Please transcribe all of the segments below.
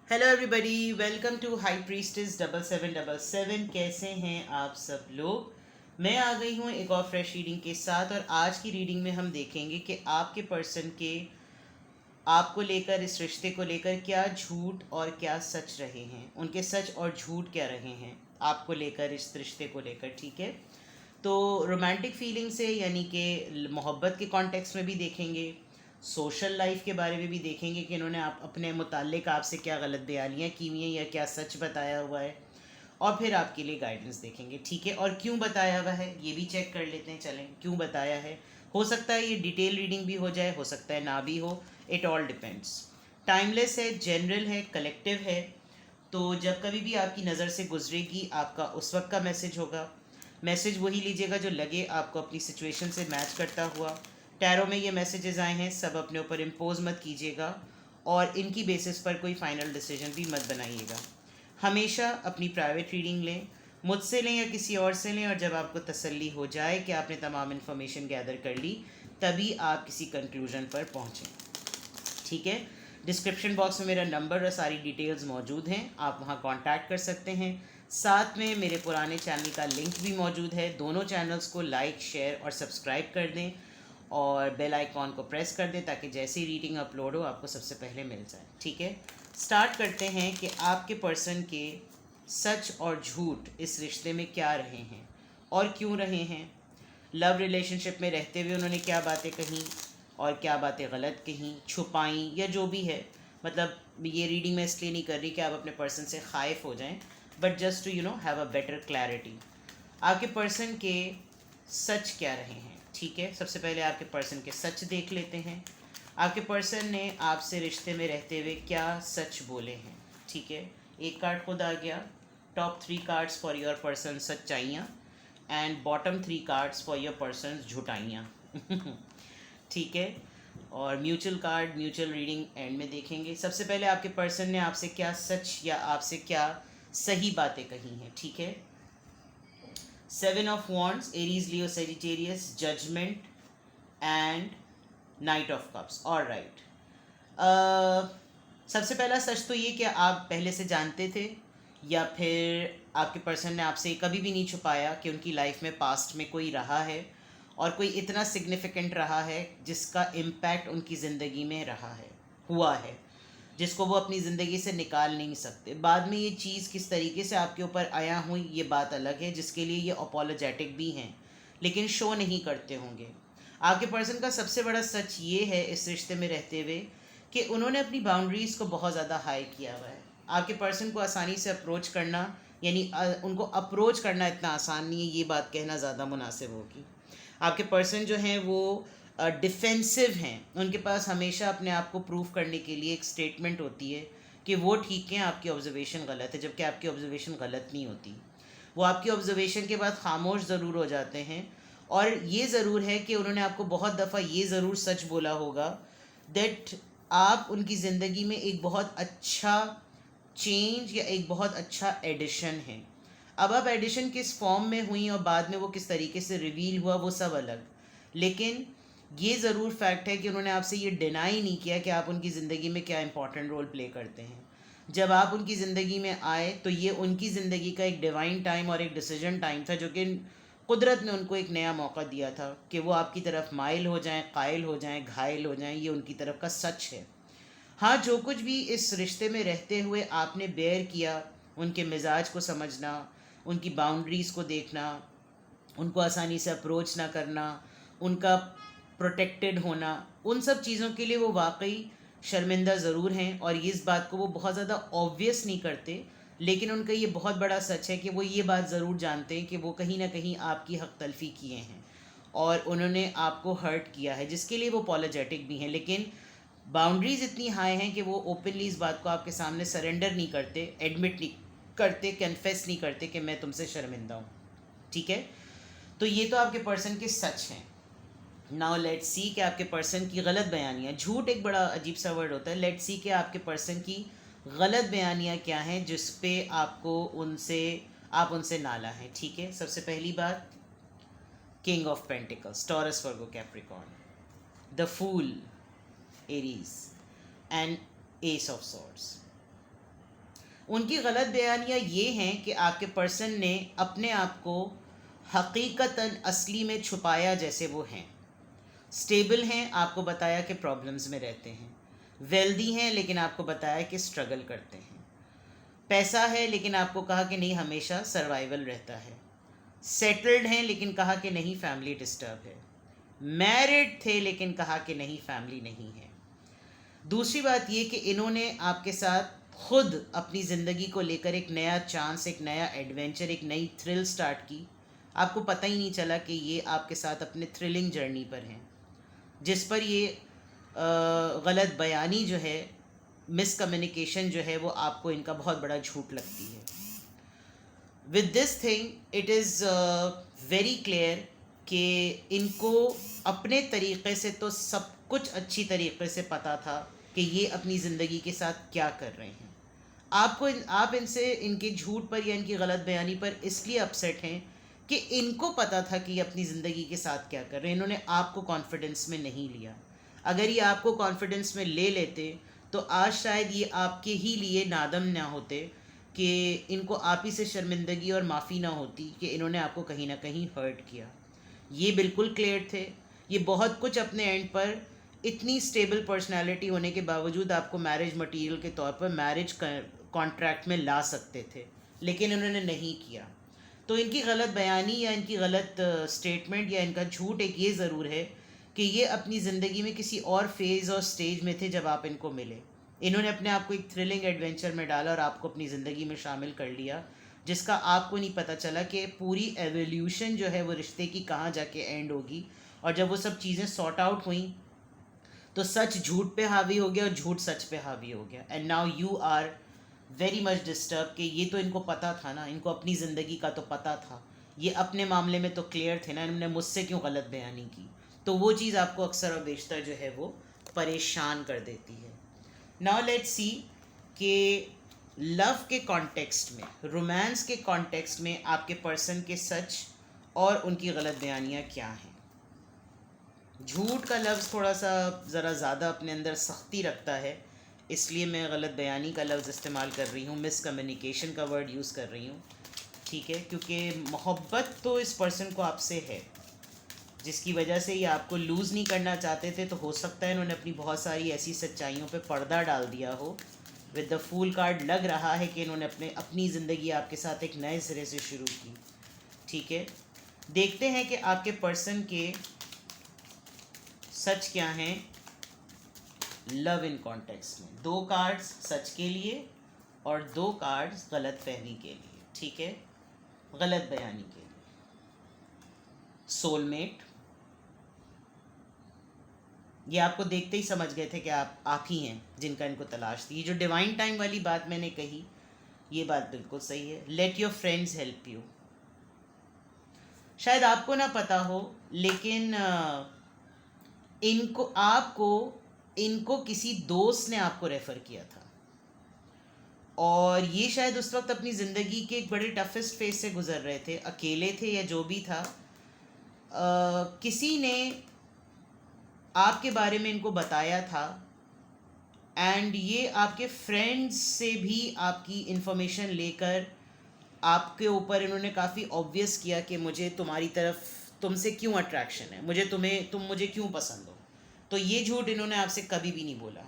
Hello everybody, welcome to high priestess 7777। कैसे हैं आप सब लोग। मैं आ गई हूँ एक और फ्रेश रीडिंग के साथ, और आज की रीडिंग में हम देखेंगे कि आपके पर्सन के आपको लेकर, इस रिश्ते को लेकर क्या झूठ और क्या सच रहे हैं, उनके सच और झूठ क्या रहे हैं आपको लेकर, इस रिश्ते को लेकर। ठीक है, तो रोमांटिक फीलिंग से यानी कि मोहब्बत के कॉन्टेक्स्ट में भी देखेंगे, सोशल लाइफ के बारे में भी देखेंगे कि इन्होंने आप अपने मुताल्लिक आपसे क्या गलत बयानियाँ की हुई हैं या क्या सच बताया हुआ है, और फिर आपके लिए गाइडेंस देखेंगे। ठीक है, और क्यों बताया हुआ है ये भी चेक कर लेते हैं। चलें, क्यों बताया है। हो सकता है ये डिटेल रीडिंग भी हो जाए, हो सकता है ना भी हो। It all depends. टाइमलेस है, जनरल है, कलेक्टिव है। तो जब कभी भी आपकी नज़र से गुजरेगी, आपका उस वक्त का मैसेज होगा। मैसेज वही लीजिएगा जो लगे आपको अपनी सिचुएशन से मैच करता हुआ। टैरो में ये मैसेजेस आए हैं, सब अपने ऊपर इम्पोज मत कीजिएगा, और इनकी बेसिस पर कोई फाइनल डिसीजन भी मत बनाइएगा। हमेशा अपनी प्राइवेट रीडिंग लें, मुझसे लें या किसी और से लें, और जब आपको तसल्ली हो जाए कि आपने तमाम इन्फॉर्मेशन गैदर कर ली, तभी आप किसी कंक्लूजन पर पहुँचें। ठीक है, डिस्क्रिप्शन बॉक्स में मेरा नंबर और सारी डिटेल्स मौजूद हैं, आप वहाँ कांटेक्ट कर सकते हैं। साथ में मेरे पुराने चैनल का लिंक भी मौजूद है। दोनों चैनल्स को लाइक, शेयर और सब्सक्राइब कर दें, और बेल आइकॉन को प्रेस कर दें ताकि जैसे ही रीडिंग अपलोड हो आपको सबसे पहले मिल जाए। ठीक है, स्टार्ट करते हैं कि आपके पर्सन के सच और झूठ इस रिश्ते में क्या रहे हैं और क्यों रहे हैं। लव रिलेशनशिप में रहते हुए उन्होंने क्या बातें कहीं और क्या बातें गलत कहीं, छुपाई, या जो भी है। मतलब ये रीडिंग मैं इसलिए नहीं कर रही कि आप अपने पर्सन से खाइफ हो जाएं, but just to have a better clarity. आपके पर्सन के सच क्या रहे हैं। ठीक है, सबसे पहले आपके पर्सन के सच देख लेते हैं। आपके पर्सन ने आपसे रिश्ते में रहते हुए क्या सच बोले हैं। ठीक है, एक कार्ड खुद आ गया। Top 3 cards for your person सच्चाइयाँ, and bottom 3 cards for your person झुटाइयाँ। ठीक है, और mutual card, mutual reading end में देखेंगे। सबसे पहले आपके पर्सन ने आपसे क्या सच या आपसे क्या सही बातें कही हैं। ठीक है, 7 of wands, Aries, Leo, Sagittarius, judgement and knight of cups. All right, सबसे पहला सच तो ये कि आप पहले से जानते थे, या फिर आपके पर्सन ने आपसे कभी भी नहीं छुपाया कि उनकी लाइफ में पास्ट में कोई रहा है, और कोई इतना सिग्निफिकेंट रहा है जिसका इम्पैक्ट उनकी ज़िंदगी में रहा है, हुआ है, जिसको वो अपनी ज़िंदगी से निकाल नहीं सकते। बाद में ये चीज़ किस तरीके से आपके ऊपर आया हुई ये बात अलग है, जिसके लिए ये अपोलोजेटिक भी हैं, लेकिन शो नहीं करते होंगे। आपके पर्सन का सबसे बड़ा सच ये है इस रिश्ते में रहते हुए कि उन्होंने अपनी बाउंड्रीज़ को बहुत ज़्यादा हाई किया हुआ है। आपके पर्सन को आसानी से अप्रोच करना, यानी उनको अप्रोच करना इतना आसान नहीं है, ये बात कहना ज़्यादा मुनासिब होगी। आपके पर्सन जो हैं वो डिफेंसिव हैं, उनके पास हमेशा अपने आप को प्रूव करने के लिए एक स्टेटमेंट होती है कि वो ठीक हैं, आपकी ऑब्जर्वेशन गलत है, जबकि आपकी ऑब्जर्वेशन गलत नहीं होती। वो आपकी ऑब्जर्वेशन के बाद खामोश ज़रूर हो जाते हैं, और ये ज़रूर है कि उन्होंने आपको बहुत दफ़ा ये ज़रूर सच बोला होगा दैट आप उनकी ज़िंदगी में एक बहुत अच्छा चेंज या एक बहुत अच्छा एडिशन है। अब एडिशन किस फॉर्म में हुई और बाद में वो किस तरीके से रिवील हुआ वो सब अलग, लेकिन ये ज़रूर फैक्ट है कि उन्होंने आपसे ये डिनाई नहीं किया कि आप उनकी ज़िंदगी में क्या इंपॉर्टेंट रोल प्ले करते हैं। जब आप उनकी ज़िंदगी में आए तो ये उनकी ज़िंदगी का एक डिवाइन टाइम और एक डिसीजन टाइम था, जो कि कुदरत ने उनको एक नया मौका दिया था कि वो आपकी तरफ माइल हो जाएं, कायल हो जाएं, घायल हो जाएं। ये उनकी तरफ का सच है। हाँ, जो कुछ भी इस रिश्ते में रहते हुए आपने बेयर किया, उनके मिजाज को समझना, उनकी बाउंड्रीज़ को देखना, उनको आसानी से अप्रोच ना करना, उनका प्रोटेक्टेड होना, उन सब चीज़ों के लिए वो वाकई शर्मिंदा ज़रूर हैं, और इस बात को वो बहुत ज़्यादा ऑब्वियस नहीं करते। लेकिन उनका ये बहुत बड़ा सच है कि वो ये बात ज़रूर जानते हैं कि वो कहीं ना कहीं आपकी हक तलफ़ी किए हैं, और उन्होंने आपको हर्ट किया है, जिसके लिए वो पॉलोजेटिक भी हैं। लेकिन बाउंड्रीज़ इतनी हाई हैं कि वो ओपनली इस बात को आपके सामने सरेंडर नहीं करते, एडमिट नहीं करते, कन्फेस नहीं करते कि मैं तुमसे शर्मिंदा हूँ। ठीक है, तो ये तो आपके पर्सन के सच हैं। नाउ लेट्स सी कि आपके पर्सन की गलत बयानियाँ, झूठ एक बड़ा अजीब सा वर्ड होता है। लेट्स सी कि आपके पर्सन की गलत बयानियाँ क्या हैं जिस पे आपको उनसे आप उनसे नाला हैं। ठीक है, सबसे पहली बात, king of pentacles, Taurus, Virgo, Capricorn, the fool, Aries, and ace of swords. उनकी गलत बयानियाँ ये हैं कि आपके पर्सन ने अपने आप को हकीकतन असली में छुपाया जैसे वो हैं। स्टेबल हैं, आपको बताया कि प्रॉब्लम्स में रहते हैं। वेल्दी हैं, लेकिन आपको बताया कि स्ट्रगल करते हैं। पैसा है, लेकिन आपको कहा कि नहीं हमेशा सर्वाइवल रहता है। सेटल्ड हैं, लेकिन कहा कि नहीं फैमिली डिस्टर्ब है। मैरिड थे, लेकिन कहा कि नहीं फैमिली नहीं है। दूसरी बात ये कि इन्होंने आपके साथ खुद अपनी ज़िंदगी को लेकर एक नया चांस, एक नया एडवेंचर, एक नई थ्रिल स्टार्ट की। आपको पता ही नहीं चला कि ये आपके साथ अपने थ्रिलिंग जर्नी पर हैं, जिस पर ये गलत बयानी जो है, मिसकम्युनिकेशन जो है, वो आपको इनका बहुत बड़ा झूठ लगती है। With this thing it is very clear कि इनको अपने तरीक़े से तो सब कुछ अच्छी तरीक़े से पता था कि ये अपनी ज़िंदगी के साथ क्या कर रहे हैं। आप इनसे इनके झूठ पर या इनकी गलत बयानी पर इसलिए अपसेट हैं कि इनको पता था कि ये अपनी ज़िंदगी के साथ क्या कर रहे हैं। इन्होंने आपको कॉन्फिडेंस में नहीं लिया। अगर ये आपको कॉन्फिडेंस में ले लेते तो आज शायद ये आपके ही लिए नादम ना होते, कि इनको आप ही से शर्मिंदगी और माफ़ी ना होती कि इन्होंने आपको कहीं ना कहीं हर्ट किया। ये बिल्कुल क्लियर थे। ये बहुत कुछ अपने एंड पर, इतनी स्टेबल पर्सनालिटी होने के बावजूद आपको मैरिज मटेरियल के तौर पर मैरिज कॉन्ट्रैक्ट में ला सकते थे, लेकिन उन्होंने नहीं किया। तो इनकी गलत बयानी या इनकी गलत स्टेटमेंट या इनका झूठ एक ये ज़रूर है कि ये अपनी ज़िंदगी में किसी और फेज़ और स्टेज में थे जब आप इनको मिले। इन्होंने अपने आप को एक थ्रिलिंग एडवेंचर में डाला और आपको अपनी ज़िंदगी में शामिल कर लिया, जिसका आपको नहीं पता चला कि पूरी एवोल्यूशन जो है वो रिश्ते की कहाँ जाके एंड होगी। और जब वो सब चीज़ें सॉर्ट आउट हुई तो सच झूठ पे हावी हो गया और झूठ सच पे हावी हो गया। And now you are very much disturb कि ये तो इनको पता था ना, इनको अपनी ज़िंदगी का तो पता था, ये अपने मामले में तो क्लियर थे ना, इन्होंने मुझसे क्यों गलत बयानी की। तो वो चीज़ आपको अक्सर और बेशतर जो है वो परेशान कर देती है। नाउ लेट्स सी कि लव के कॉन्टेक्स्ट में, रोमांस के कॉन्टेक्स्ट में आपके पर्सन के सच और उनकी गलत बयानियाँ क्या हैं। झूठ का लफ्ज़ थोड़ा सा ज़रा ज़्यादा अपने अंदर सख्ती रखता है, इसलिए मैं गलत बयानी का लफ्ज़ इस्तेमाल कर रही हूँ, मिसकम्युनिकेशन का वर्ड यूज़ कर रही हूँ, ठीक है। क्योंकि मोहब्बत तो इस पर्सन को आपसे है, जिसकी वजह से ये आपको लूज़ नहीं करना चाहते थे। तो हो सकता है इन्होंने अपनी बहुत सारी ऐसी सच्चाइयों पे पर्दा डाल दिया हो। विद द फूल कार्ड लग रहा है कि इन्होंने अपनी ज़िंदगी आपके साथ एक नए सिरे से शुरू की, ठीक है। देखते हैं कि आपके पर्सन के सच क्या हैं लव इन कॉन्टेक्स्ट में। 2 कार्ड्स सच के लिए और 2 कार्ड्स गलत फहमी के लिए, ठीक है, गलत बयानी के लिए। सोलमेट, ये आपको देखते ही समझ गए थे कि आप ही हैं जिनका इनको तलाश थी। ये जो डिवाइन टाइम वाली बात मैंने कही, ये बात बिल्कुल सही है। Let your friends help you, शायद आपको ना पता हो, लेकिन इनको किसी दोस्त ने आपको रेफ़र किया था, और ये शायद उस वक्त अपनी ज़िंदगी के एक बड़े टफेस्ट फेज से गुज़र रहे थे, अकेले थे या जो भी था। किसी ने आपके बारे में इनको बताया था, एंड ये आपके फ्रेंड्स से भी आपकी इन्फॉर्मेशन लेकर आपके ऊपर इन्होंने काफ़ी ऑब्वियस किया कि मुझे तुम्हारी तरफ, तुमसे क्यों अट्रैक्शन है, तुम मुझे क्यों पसंद हो। तो ये झूठ इन्होंने आपसे कभी भी नहीं बोला,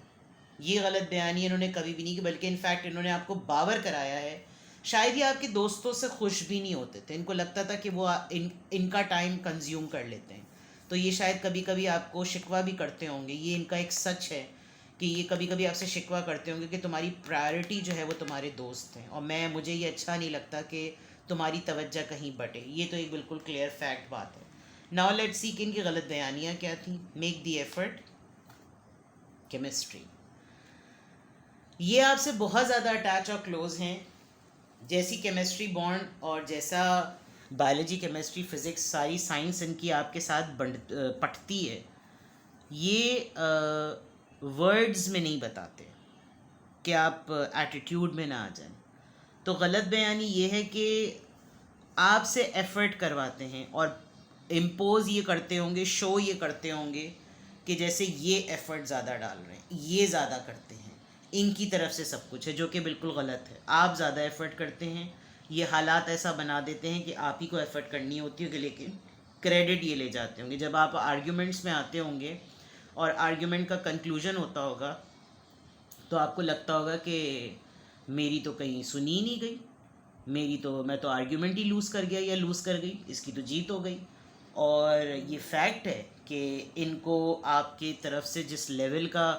ये गलत बयानी इन्होंने कभी भी नहीं की, बल्कि इनफैक्ट इन्होंने आपको बावर कराया है। शायद ये आपके दोस्तों से खुश भी नहीं होते थे, इनको लगता था कि वो इनका टाइम कंज्यूम कर लेते हैं। तो ये शायद कभी कभी आपको शिकवा भी करते होंगे, ये इनका एक सच है कि ये कभी कभी आपसे शिकवा करते होंगे कि तुम्हारी प्रायोरिटी जो है वो तुम्हारे दोस्त हैं, और मुझे ये अच्छा नहीं लगता कि तुम्हारी तवज्जो कहीं बटे। ये तो एक बिल्कुल क्लियर फैक्ट बात है। नाउ लेट्स सी कि इनकी गलत बयानियाँ क्या थी। मेक द एफर्ट, केमिस्ट्री, ये आपसे बहुत ज़्यादा अटैच और क्लोज़ हैं। जैसी केमिस्ट्री बॉन्ड और जैसा बायोलॉजी, केमिस्ट्री, फिज़िक्स, सारी साइंस इनकी आपके साथ पटती है, ये वर्ड्स में नहीं बताते कि आप एटीट्यूड में ना आ जाएं। तो गलत बयानी ये है कि आपसे एफ़र्ट करवाते हैं और इम्पोज ये करते होंगे, शो ये करते होंगे कि जैसे ये एफ़र्ट ज़्यादा डाल रहे हैं, ये ज़्यादा करते हैं, इनकी तरफ से सब कुछ है, जो कि बिल्कुल गलत है। आप ज़्यादा एफर्ट करते हैं, ये हालात ऐसा बना देते हैं कि आप ही को एफर्ट करनी होती है, लेकिन क्रेडिट ये ले जाते होंगे। जब आप आर्ग्यूमेंट्स में आते होंगे और आर्ग्यूमेंट का कंक्लूजन होता होगा, तो आपको लगता होगा कि मेरी तो कहीं सुनी ही नहीं गई, मैं तो आर्ग्यूमेंट ही लूज़ कर गया या लूज़ कर गई, इसकी तो जीत हो गई। और ये फैक्ट है कि इनको आपके तरफ से जिस लेवल का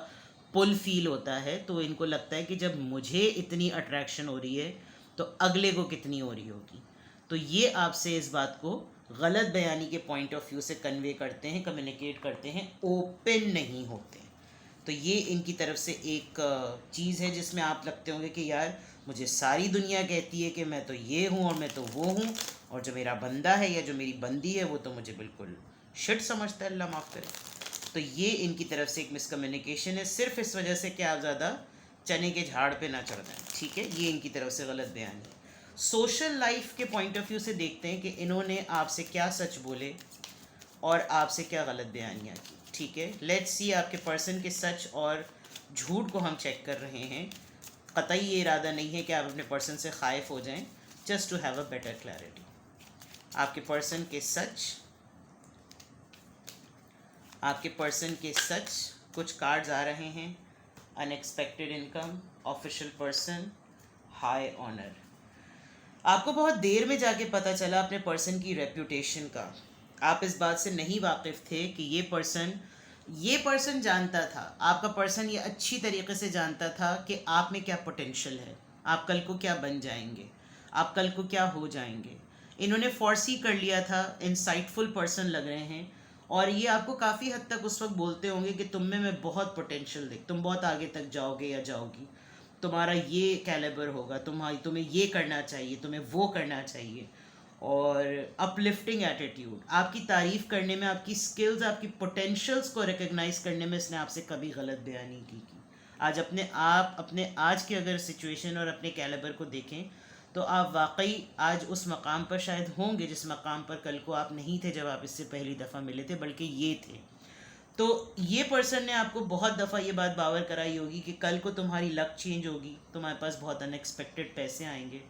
पुल फील होता है, तो इनको लगता है कि जब मुझे इतनी अट्रैक्शन हो रही है तो अगले को कितनी हो रही होगी। तो ये आपसे इस बात को गलत बयानी के पॉइंट ऑफ व्यू से कन्वे करते हैं, कम्युनिकेट करते हैं, ओपन नहीं होते। तो ये इनकी तरफ से एक चीज़ है जिसमें आप लगते होंगे कि यार मुझे सारी दुनिया कहती है कि मैं तो ये हूँ और मैं तो वो हूँ, और जो मेरा बंदा है या जो मेरी बंदी है वो तो मुझे बिल्कुल शिट समझता है, अल्लाह माफ़ करे। तो ये इनकी तरफ से एक मिसकम्युनिकेशन है, सिर्फ इस वजह से कि आप ज़्यादा चने के झाड़ पे ना चढ़ जाएं, ठीक है। ये इनकी तरफ से गलत बयान है। सोशल लाइफ के पॉइंट ऑफ व्यू से देखते हैं कि इन्होंने आपसे क्या सच बोले और आपसे क्या गलत बयानियाँ की, ठीक है। लेट्स सी आपके पर्सन के सच और झूठ को हम चेक कर रहे हैं। कतई ये इरादा नहीं है कि आप अपने पर्सन से खाइफ हो जाएं, just to have a better clarity. आपके पर्सन के सच कुछ कार्ड्स आ रहे हैं। Unexpected income, official person, high honour. आपको बहुत देर में जाके पता चला अपने पर्सन की रेप्यूटेशन का। आप इस बात से नहीं वाकिफ़ थे कि ये पर्सन जानता था, आपका पर्सन ये अच्छी तरीके से जानता था कि आप में क्या पोटेंशियल है, आप कल को क्या बन जाएंगे, आप कल को क्या हो जाएंगे। इन्होंने फोर्सी कर लिया था, इंसाइटफुल पर्सन लग रहे हैं, और ये आपको काफ़ी हद तक उस वक्त बोलते होंगे कि तुम में मैं बहुत पोटेंशियल देख, तुम बहुत आगे तक जाओगे या जाओगी, तुम्हारा ये कैलिबर होगा, तुम्हें ये करना चाहिए, तुम्हें वो करना चाहिए। और अपलिफ्टिंग एटीट्यूड, आपकी तारीफ़ करने में, आपकी स्किल्स, आपकी पोटेंशियल्स को रिकग्नाइज करने में इसने आपसे कभी गलत बयानी की। आज अपने आज के अगर सिचुएशन और अपने कैलिबर को देखें, तो आप वाकई आज उस मकाम पर शायद होंगे जिस मकाम पर कल को आप नहीं थे जब आप इससे पहली दफ़ा मिले थे, बल्कि ये थे। तो ये पर्सन ने आपको बहुत दफ़ा ये बात बावर कराई होगी कि कल को तुम्हारी लक चेंज होगी, तुम्हारे पास बहुत अनएक्सपेक्टेड पैसे आएंगे,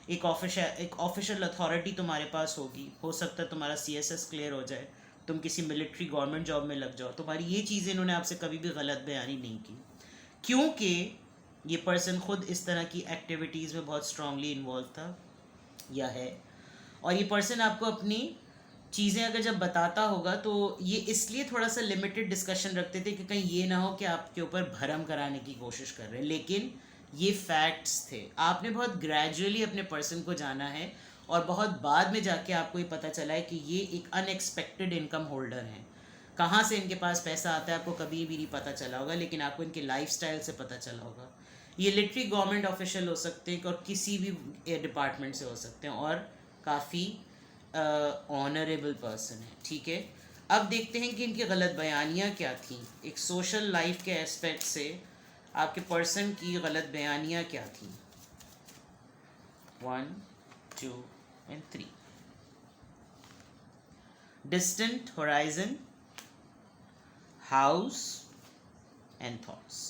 एक ऑफिशियल अथॉरिटी तुम्हारे पास होगी, हो सकता है तुम्हारा CSS क्लियर हो जाए, तुम किसी मिलिट्री गवर्नमेंट जॉब में लग जाओ। तुम्हारी ये चीज़ें इन्होंने आपसे कभी भी गलत बयानी नहीं की, क्योंकि ये पर्सन खुद इस तरह की एक्टिविटीज़ में बहुत स्ट्रांगली इन्वॉल्व था या है। और ये पर्सन आपको अपनी चीज़ें अगर जब बताता होगा तो ये इसलिए थोड़ा सा लिमिटेड डिस्कशन रखते थे कि कहीं ये ना हो कि आपके ऊपर भरम कराने की कोशिश कर रहे हैं, लेकिन ये फैक्ट्स थे। आपने बहुत ग्रेजुअली अपने पर्सन को जाना है और बहुत बाद में जाके आपको ये पता चला है कि ये एक अनएक्सपेक्टेड इनकम होल्डर हैं। कहाँ से इनके पास पैसा आता है आपको कभी भी नहीं पता चला होगा, लेकिन आपको इनके लाइफस्टाइल से पता चला होगा। ये लिटरली गवर्नमेंट ऑफिशियल हो सकते हैं और किसी भी डिपार्टमेंट से हो सकते हैं, और काफ़ी ऑनरेबल पर्सन है, ठीक है। अब देखते हैं कि इनकी गलत बयानियाँ क्या थी। एक सोशल लाइफ के एस्पेक्ट से आपके पर्सन की गलत बयानियाँ क्या थी। 1 2 and 3। Distant horizon, house and thoughts.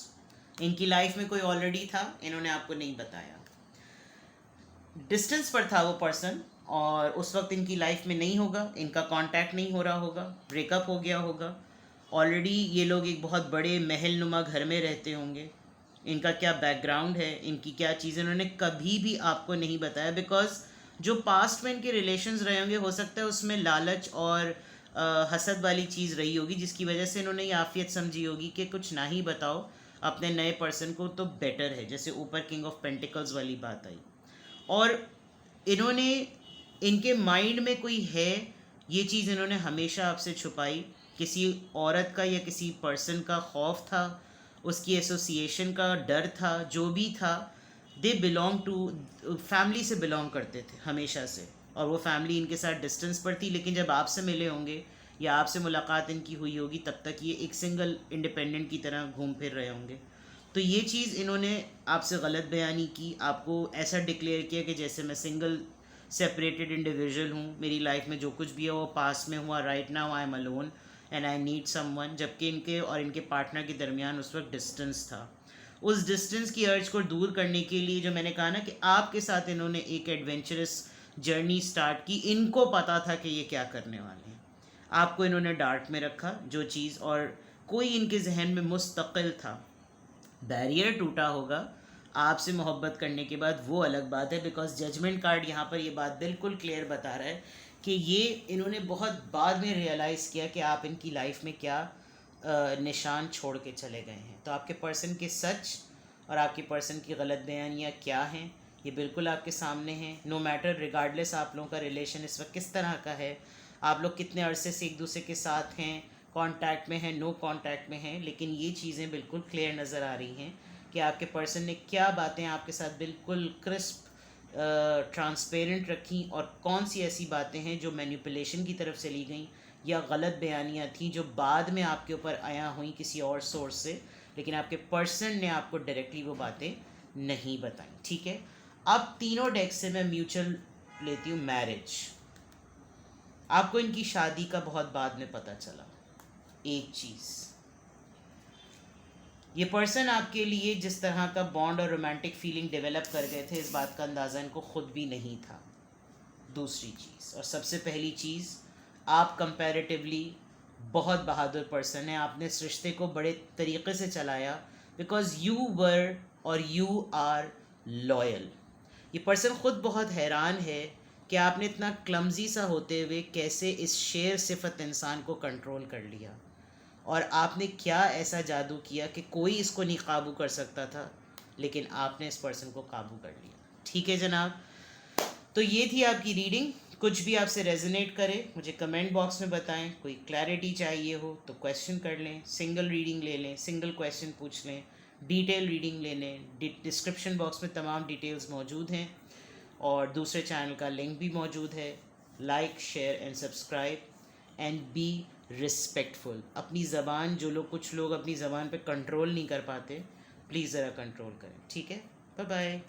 इनकी लाइफ में कोई ऑलरेडी था, इन्होंने आपको नहीं बताया। डिस्टेंस पर था वो पर्सन और उस वक्त इनकी लाइफ में नहीं होगा, इनका कांटेक्ट नहीं हो रहा होगा, ब्रेकअप हो गया होगा। ऑलरेडी ये लोग एक बहुत बड़े महल नुमा घर में रहते होंगे। इनका क्या बैकग्राउंड है, इनकी क्या चीज़ें इन्होंने कभी भी आपको नहीं बताया, बिकॉज जो पास्ट में इनके रिलेशंस रहे होंगे हो सकता है उसमें लालच और हसद वाली चीज़ रही होगी, जिसकी वजह से इन्होंने ये आफियत समझी होगी कि कुछ ना ही बताओ अपने नए पर्सन को तो बेटर है, जैसे ऊपर किंग ऑफ पेंटिकल्स वाली बात आई। और इन्होंने, इनके माइंड में कोई है, ये चीज़ इन्होंने हमेशा आपसे छुपाई। किसी औरत का या किसी पर्सन का खौफ था, उसकी एसोसिएशन का डर था, जो भी था। दे बिलोंग टू फैमिली से बिलोंग करते थे हमेशा से, और वो फैमिली इनके साथ डिस्टेंस पर थी, लेकिन जब आपसे मिले होंगे या आपसे मुलाकात इनकी हुई होगी तब तक ये एक सिंगल इंडिपेंडेंट की तरह घूम फिर रहे होंगे। तो ये चीज़ इन्होंने आपसे गलत बयानी की, आपको ऐसा डिक्लेयर किया कि जैसे मैं सिंगल सेपरेटेड इंडिविजुअल हूँ, मेरी लाइफ में जो कुछ भी है वो पास में हुआ, right now I am alone and I need someone, जबकि इनके और इनके पार्टनर के दरमियान उस वक्त डिस्टेंस था। उस डिस्टेंस की अर्ज को दूर करने के लिए, जो मैंने कहा ना कि आपके साथ इन्होंने एक एडवेंचरस जर्नी स्टार्ट की, इनको पता था कि ये क्या करने वाले हैं। आपको इन्होंने डार्क में रखा जो चीज़, और कोई इनके जहन में मुस्तकिल था। बैरियर टूटा होगा आपसे मोहब्बत करने के बाद, वो अलग बात है, बिकॉज जजमेंट कार्ड यहाँ पर ये बात बिल्कुल क्लियर बता रहा है कि ये इन्होंने बहुत बाद में रियलाइज़ किया कि आप इनकी लाइफ में क्या निशान छोड़ के चले गए हैं। तो आपके पर्सन के सच और आपके पर्सन की गलत बयानियाँ क्या हैं, ये बिल्कुल आपके सामने हैं। नो मैटर, रिगार्डलेस आप लोगों का रिलेशन इस वक्त किस तरह का है, आप लोग कितने अरसे से एक दूसरे के साथ हैं, कांटेक्ट में हैं, नो कांटेक्ट में हैं, लेकिन ये चीज़ें बिल्कुल क्लियर नज़र आ रही हैं कि आपके पर्सन ने क्या बातें आपके साथ बिल्कुल क्रिस्प ट्रांसपेरेंट रखी, और कौन सी ऐसी बातें हैं जो मैनिपुलेशन की तरफ से ली गई या गलत बयानियाँ थी जो बाद में आपके ऊपर आया हुई किसी और सोर्स से, लेकिन आपके पर्सन ने आपको डायरेक्टली वो बातें नहीं बताई। ठीक है, अब तीनों डेक से मैं म्यूचुअल लेती हूँ मैरिज। आपको इनकी शादी का बहुत बाद में पता चला। एक चीज़, ये पर्सन आपके लिए जिस तरह का बॉन्ड और रोमांटिक फीलिंग डेवलप कर गए थे, इस बात का अंदाज़ा इनको खुद भी नहीं था। दूसरी चीज़, और सबसे पहली चीज़, आप कंपैरेटिवली बहुत बहादुर पर्सन है। आपने इस रिश्ते को बड़े तरीक़े से चलाया बिकॉज यू वर और यू आर लॉयल। ये पर्सन ख़ुद बहुत हैरान है कि आपने इतना क्लमजी सा होते हुए कैसे इस शेर सिफत इंसान को कंट्रोल कर लिया, और आपने क्या ऐसा जादू किया कि कोई इसको नहीं काबू कर सकता था, लेकिन आपने इस पर्सन को काबू कर लिया। ठीक है जनाब, तो ये थी आपकी रीडिंग। कुछ भी आपसे रेजोनेट करे मुझे कमेंट बॉक्स में बताएं। कोई क्लैरिटी चाहिए हो तो क्वेश्चन कर लें, सिंगल रीडिंग ले लें, सिंगल क्वेश्चन पूछ लें, डिटेल रीडिंग ले लें। डिस्क्रिप्शन बॉक्स में तमाम डिटेल्स मौजूद हैं, और दूसरे चैनल का लिंक भी मौजूद है। Like, share and subscribe and be respectful. अपनी ज़बान, जो लोग, कुछ लोग अपनी ज़बान पे कंट्रोल नहीं कर पाते, प्लीज़ ज़रा कंट्रोल करें। ठीक है, बाय बाय।